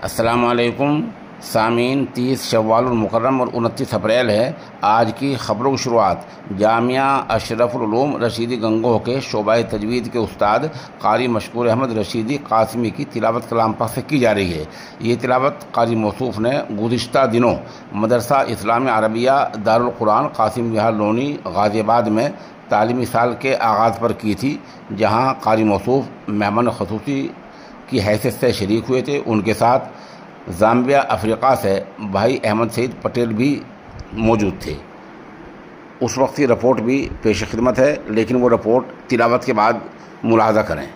अस्सलामुअलैकुम सामीन। 30 शव्वाल मुकर्रम और 29 अप्रैल है। आज की ख़बरों की शुरुआत जामिया अशरफुल उलूम रशीदी गंगोह के शोबाए तजवीद के उस्ताद कारी मशकूर अहमद रशीदी कासिमी की तिलावत कलाम पाक से की जा रही है। ये तिलावत कारी मौसूफ़ ने गुज़िश्ता दिनों मदरसा इस्लामी अरबिया दारुल कुरान कासिम विहार लोनी गाज़ियाबाद में तालीमी साल के आगाज़ पर की थी, जहाँ कारी मौसूफ़ मेहमान ख़ुसूसी की हैसियत से शरीक हुए थे। उनके साथ ज़ाम्बिया अफ्रीका से भाई अहमद सईद पटेल भी मौजूद थे। उस वक्त की रिपोर्ट भी पेश खिदमत है, लेकिन वो रिपोर्ट तिलावत के बाद मुलाहज़ा करें।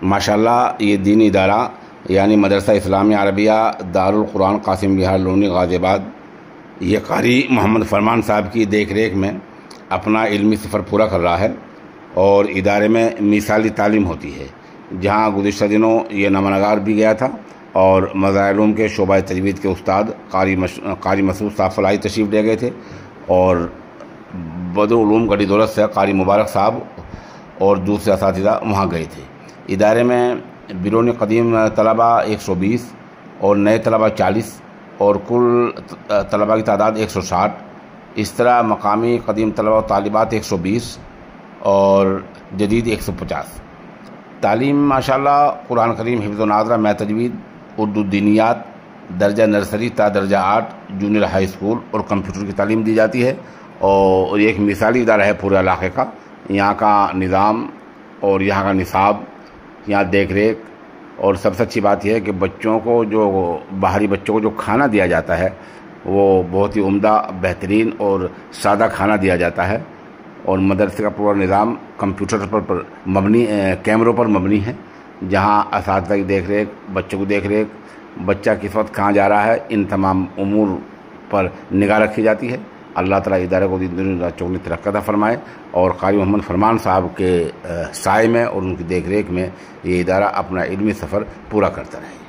माशाअल्लाह, ये दीनी इदारा यानी मदरसा इस्लामी अरबिया दारुल कुरान कासिम विहार लोनी गाज़ियाबाद, ये कारी मोहम्मद फरमान साहब की देख रेख में अपना इल्मी सफ़र पूरा कर रहा है और इदारे में मिसाली तालीम होती है, जहाँ गुज़िश्ता दिनों ये नमनगार भी गया था और मज़ाहिर के शोबा तजवीद के उस्ताद कारी मसूद साहब फलाही तशरीफ़ ले गए थे और बदरुल उलूम गढ़ी दौलत से कारी मुबारक साहब और दूसरे असातिज़ा वहाँ गए थे। इदारे में बिलोन कदीम तलबा 120 और नए तलबा 40 और कुल तलबा की तादाद 160। इस तरह मकामी कदीम तलबा और तालिबात 120 और जदीद 150। تعلیم ماشاءاللہ قرآن کریم حفظ و ناظرہ میں تجوید اردو دینیات درجہ نرسری تا درجہ 8 جونیئر ہائی اسکول اور کمپیوٹر کی تعلیم دی جاتی ہے اور یہ ایک مثالی ادارہ ہے پورے علاقے کا. یہاں کا نظام اور یہاں کا نصاب یہاں دیکھ ریکھ اور سب سے اچھی بات یہ ہے کہ بچوں کو جو باہری بچوں کو جو کھانا دیا جاتا ہے وہ بہت ہی عمدہ بہترین اور سادہ کھانا دیا جاتا ہے اور مدرسے کا پورا نظام کمپیوٹر پر مبنی کیمروں پر مبنی ہے جہاں اساتذہ کی دیکھ ریکھ بچوں کی دیکھ ریکھ بچہ کس وقت کہاں جا رہا ہے ان تمام امور پر نگاہ رکھی جاتی ہے. اللہ تعالیٰ ادارے کو دین دنیا چوگنی ترقی عطا فرمائے اور قاری محمد فرمان صاحب کے سائے میں اور ان کی دیکھ ریکھ میں یہ ادارہ اپنا علمی سفر پورا کرتا رہے.